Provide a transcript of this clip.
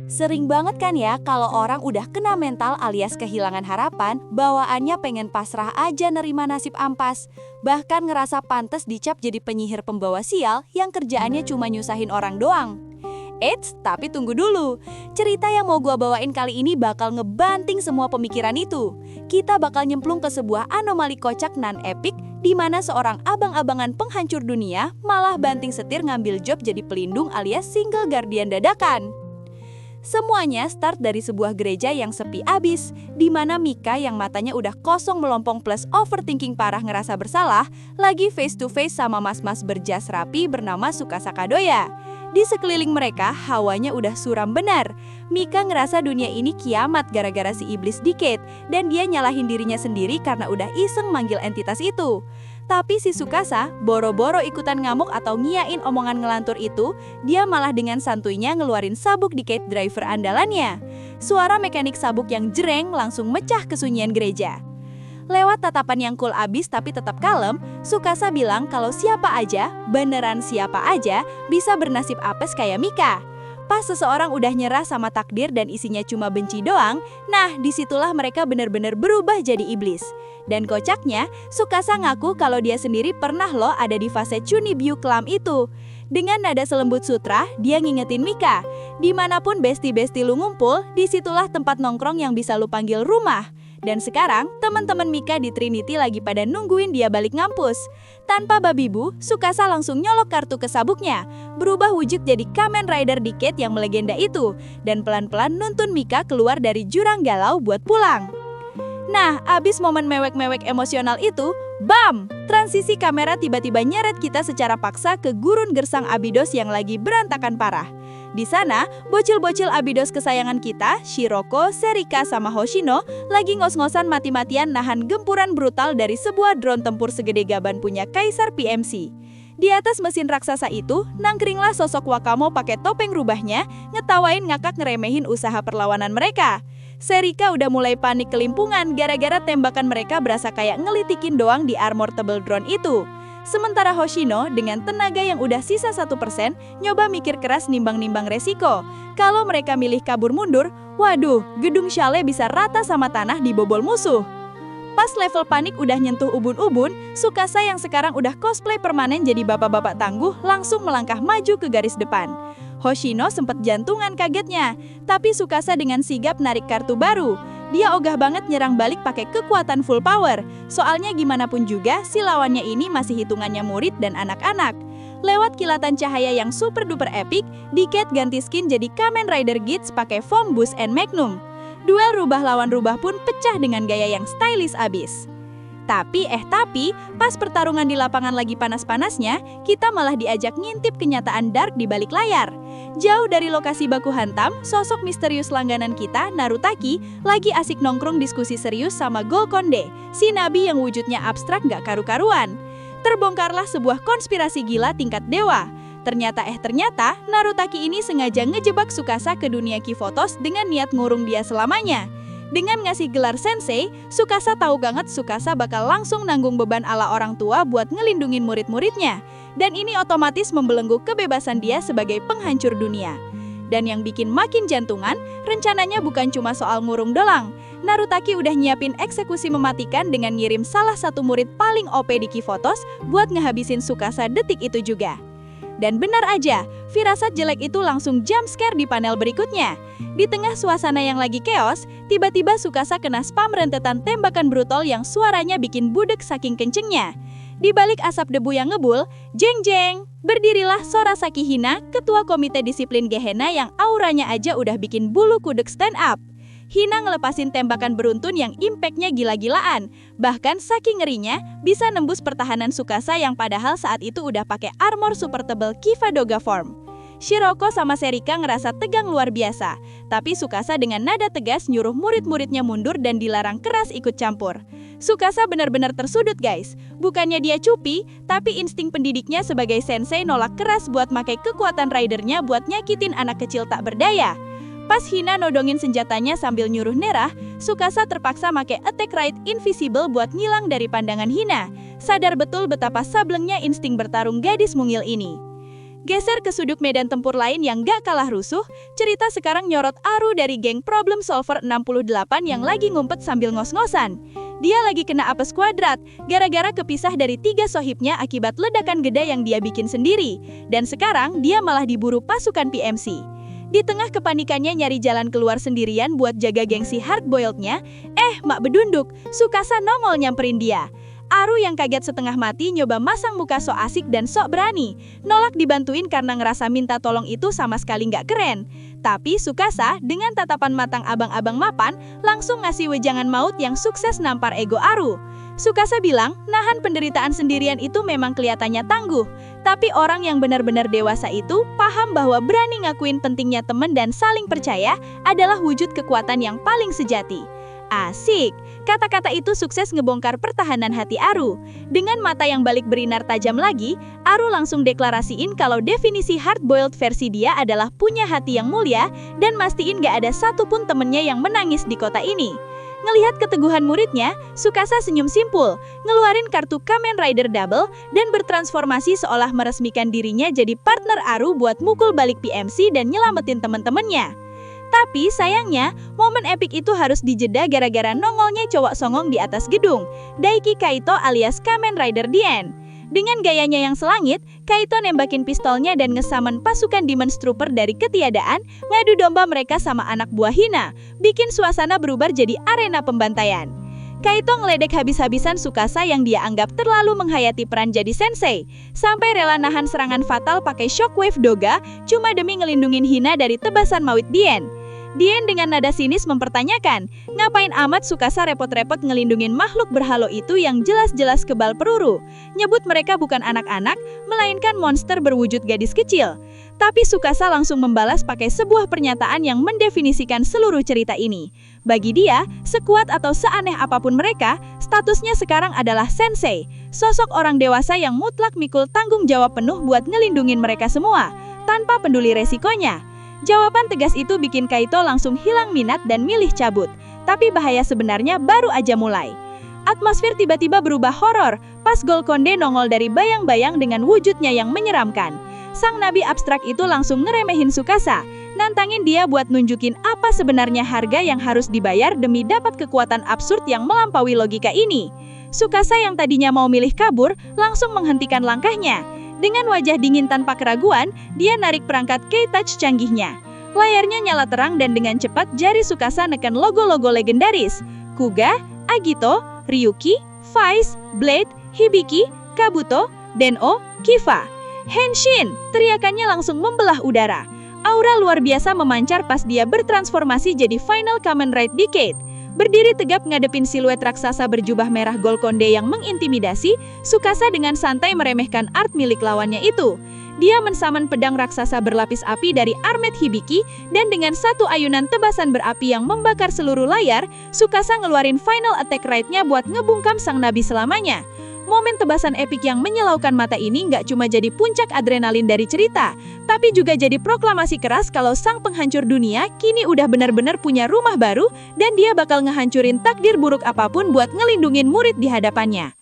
Sering banget kan ya kalau orang udah kena mental alias kehilangan harapan, bawaannya pengen pasrah aja nerima nasib ampas. Bahkan ngerasa pantas dicap jadi penyihir pembawa sial yang kerjaannya cuma nyusahin orang doang. Eits, tapi tunggu dulu. Cerita yang mau gua bawain kali ini bakal ngebanting semua pemikiran itu. Kita bakal nyemplung ke sebuah anomali kocak non-epic di mana seorang abang-abangan penghancur dunia malah banting setir ngambil job jadi pelindung alias single guardian dadakan. Semuanya start dari sebuah gereja yang sepi abis, di mana Mika yang matanya udah kosong melompong plus overthinking parah ngerasa bersalah, lagi face to face sama mas-mas berjas rapi bernama Tsukasa Kadoya. Di sekeliling mereka, hawanya udah suram benar. Mika ngerasa dunia ini kiamat gara-gara si iblis Decade, dan dia nyalahin dirinya sendiri karena udah iseng manggil entitas itu. Tapi si Tsukasa, boro-boro ikutan ngamuk atau ngiyain omongan ngelantur itu, dia malah dengan santuinya ngeluarin sabuk Decade driver andalannya. Suara mekanik sabuk yang jereng langsung mecah kesunyian gereja. Lewat tatapan yang cool abis tapi tetap kalem, Tsukasa bilang kalau siapa aja, beneran siapa aja, bisa bernasib apes kayak Mika. Pas seseorang udah nyerah sama takdir dan isinya cuma benci doang, nah disitulah mereka bener-bener berubah jadi iblis. Dan kocaknya, Tsukasa ngaku kalau dia sendiri pernah loh ada di fase Chunibyu kelam itu. Dengan nada selembut sutra, dia ngingetin Mika, dimanapun besti-besti lu ngumpul, disitulah tempat nongkrong yang bisa lu panggil rumah. Dan sekarang, teman-teman Mika di Trinity lagi pada nungguin dia balik ngampus. Tanpa babi bu, Tsukasa langsung nyolok kartu ke sabuknya, berubah wujud jadi Kamen Rider Decade yang melegenda itu, dan pelan-pelan nuntun Mika keluar dari jurang galau buat pulang. Nah, abis momen mewek-mewek emosional itu, bam! Transisi kamera tiba-tiba nyeret kita secara paksa ke gurun gersang Abydos yang lagi berantakan parah. Di sana, bocil-bocil Abydos kesayangan kita, Shiroko, Serika, sama Hoshino, lagi ngos-ngosan mati-matian nahan gempuran brutal dari sebuah drone tempur segede gaban punya Kaisar PMC. Di atas mesin raksasa itu, nangkringlah sosok Wakamo pakai topeng rubahnya, ngetawain ngakak ngeremehin usaha perlawanan mereka. Serika udah mulai panik kelimpungan gara-gara tembakan mereka berasa kayak ngelitikin doang di armor tebel drone itu. Sementara Hoshino dengan tenaga yang udah sisa 1%, nyoba mikir keras nimbang-nimbang resiko. Kalau mereka milih kabur mundur, waduh, gedung chalet bisa rata sama tanah dibobol musuh. Pas level panik udah nyentuh ubun-ubun, Tsukasa yang sekarang udah cosplay permanen jadi bapak-bapak tangguh langsung melangkah maju ke garis depan. Hoshino sempat jantungan kagetnya, tapi Tsukasa dengan sigap narik kartu baru. Dia ogah banget nyerang balik pakai kekuatan full power. Soalnya gimana pun juga, si lawannya ini masih hitungannya murid dan anak-anak. Lewat kilatan cahaya yang super duper epic, Decade ganti skin jadi Kamen Rider Geats pakai foam boost and magnum. Duel rubah lawan rubah pun pecah dengan gaya yang stylish abis. Tapi pas pertarungan di lapangan lagi panas-panasnya, kita malah diajak ngintip kenyataan dark di balik layar. Jauh dari lokasi baku hantam, sosok misterius langganan kita, Narutaki, lagi asik nongkrong diskusi serius sama Golconde, si nabi yang wujudnya abstrak gak karu-karuan. Terbongkarlah sebuah konspirasi gila tingkat dewa. Ternyata Narutaki ini sengaja ngejebak Tsukasa ke dunia Kifotos dengan niat ngurung dia selamanya. Dengan ngasih gelar sensei, Tsukasa tahu banget Tsukasa bakal langsung nanggung beban ala orang tua buat ngelindungin murid-muridnya. Dan ini otomatis membelenggu kebebasan dia sebagai penghancur dunia. Dan yang bikin makin jantungan, rencananya bukan cuma soal ngurung doang. Narutaki udah nyiapin eksekusi mematikan dengan ngirim salah satu murid paling OP di Kifotos buat ngehabisin Tsukasa detik itu juga. Dan benar aja, firasat jelek itu langsung jump scare di panel berikutnya. Di tengah suasana yang lagi chaos, tiba-tiba Tsukasa kena spam rentetan tembakan brutal yang suaranya bikin budek saking kencengnya. Di balik asap debu yang ngebul, jeng-jeng, berdirilah Sorasaki Hina, ketua komite disiplin Gehenna yang auranya aja udah bikin bulu kuduk stand up. Hina ngelepasin tembakan beruntun yang impactnya gila-gilaan. Bahkan saking ngerinya, bisa nembus pertahanan Tsukasa yang padahal saat itu udah pakai armor super tebel Kifadoga form. Shiroko sama Serika ngerasa tegang luar biasa, tapi Tsukasa dengan nada tegas nyuruh murid-muridnya mundur dan dilarang keras ikut campur. Tsukasa benar-benar tersudut guys. Bukannya dia cupi, tapi insting pendidiknya sebagai sensei nolak keras buat makai kekuatan ridernya buat nyakitin anak kecil tak berdaya. Pas Hina nodongin senjatanya sambil nyuruh Nerah, Tsukasa terpaksa make attack right invisible buat ngilang dari pandangan Hina. Sadar betul betapa sablengnya insting bertarung gadis mungil ini. Geser ke sudut medan tempur lain yang gak kalah rusuh, cerita sekarang nyorot Aru dari geng Problem Solver 68 yang lagi ngumpet sambil ngos-ngosan. Dia lagi kena apes kuadrat, gara-gara kepisah dari 3 sohibnya akibat ledakan gede yang dia bikin sendiri. Dan sekarang dia malah diburu pasukan PMC. Di tengah kepanikannya nyari jalan keluar sendirian buat jaga gengsi hardboilednya, mak bedunduk, Tsukasa nongol nyamperin dia. Aru yang kaget setengah mati nyoba masang muka sok asik dan sok berani. Nolak dibantuin karena ngerasa minta tolong itu sama sekali nggak keren. Tapi Tsukasa dengan tatapan matang abang-abang mapan langsung ngasih wejangan maut yang sukses nampar ego Aru. Tsukasa bilang, nahan penderitaan sendirian itu memang kelihatannya tangguh. Tapi orang yang benar-benar dewasa itu paham bahwa berani ngakuin pentingnya teman dan saling percaya adalah wujud kekuatan yang paling sejati. Asik, kata-kata itu sukses ngebongkar pertahanan hati Aru. Dengan mata yang balik berinar tajam lagi, Aru langsung deklarasiin kalau definisi hardboiled versi dia adalah punya hati yang mulia dan mastiin gak ada satupun temennya yang menangis di kota ini. Ngelihat keteguhan muridnya, Tsukasa senyum simpul, ngeluarin kartu Kamen Rider Double dan bertransformasi seolah meresmikan dirinya jadi partner Aru buat mukul balik PMC dan nyelamatin temen-temennya. Tapi sayangnya, momen epik itu harus dijeda gara-gara nongolnya cowok songong di atas gedung, Daiki Kaito alias Kamen Rider Dien. Dengan gayanya yang selangit, Kaito nembakin pistolnya dan ngesamen pasukan Demon Trooper dari ketiadaan, ngadu domba mereka sama anak buah Hina, bikin suasana berubah jadi arena pembantaian. Kaito ngeledek habis-habisan Tsukasa yang dia anggap terlalu menghayati peran jadi sensei, sampai rela nahan serangan fatal pakai shockwave doga cuma demi ngelindungin Hina dari tebasan maut Dien. Dien dengan nada sinis mempertanyakan, ngapain amat Tsukasa repot-repot ngelindungin makhluk berhalo itu yang jelas-jelas kebal peluru. Nyebut mereka bukan anak-anak, melainkan monster berwujud gadis kecil. Tapi Tsukasa langsung membalas pakai sebuah pernyataan yang mendefinisikan seluruh cerita ini. Bagi dia, sekuat atau seaneh apapun mereka, statusnya sekarang adalah sensei, sosok orang dewasa yang mutlak mikul tanggung jawab penuh buat ngelindungin mereka semua, tanpa peduli resikonya. Jawaban tegas itu bikin Kaito langsung hilang minat dan milih cabut. Tapi bahaya sebenarnya baru aja mulai. Atmosfer tiba-tiba berubah horor pas Golconde nongol dari bayang-bayang dengan wujudnya yang menyeramkan. Sang nabi abstrak itu langsung ngeremehin Tsukasa, nantangin dia buat nunjukin apa sebenarnya harga yang harus dibayar demi dapat kekuatan absurd yang melampaui logika ini. Tsukasa yang tadinya mau milih kabur, langsung menghentikan langkahnya. Dengan wajah dingin tanpa keraguan, dia narik perangkat K-Touch canggihnya. Layarnya nyala terang dan dengan cepat jari Tsukasa neken logo-logo legendaris. Kuga, Agito, Ryuki, Vice, Blade, Hibiki, Kabuto, Den-O, Kiva. Henshin! Teriakannya langsung membelah udara. Aura luar biasa memancar pas dia bertransformasi jadi Final Kamen Rider Decade. Berdiri tegap ngadepin siluet raksasa berjubah merah Golconde yang mengintimidasi, Tsukasa dengan santai meremehkan art milik lawannya itu. Dia mensamen pedang raksasa berlapis api dari Armet Hibiki, dan dengan satu ayunan tebasan berapi yang membakar seluruh layar, Tsukasa ngeluarin final attack right-nya buat ngebungkam sang nabi selamanya. Momen tebasan epik yang menyilaukan mata ini nggak cuma jadi puncak adrenalin dari cerita, tapi juga jadi proklamasi keras kalau sang penghancur dunia kini udah benar-benar punya rumah baru dan dia bakal ngehancurin takdir buruk apapun buat ngelindungin murid di hadapannya.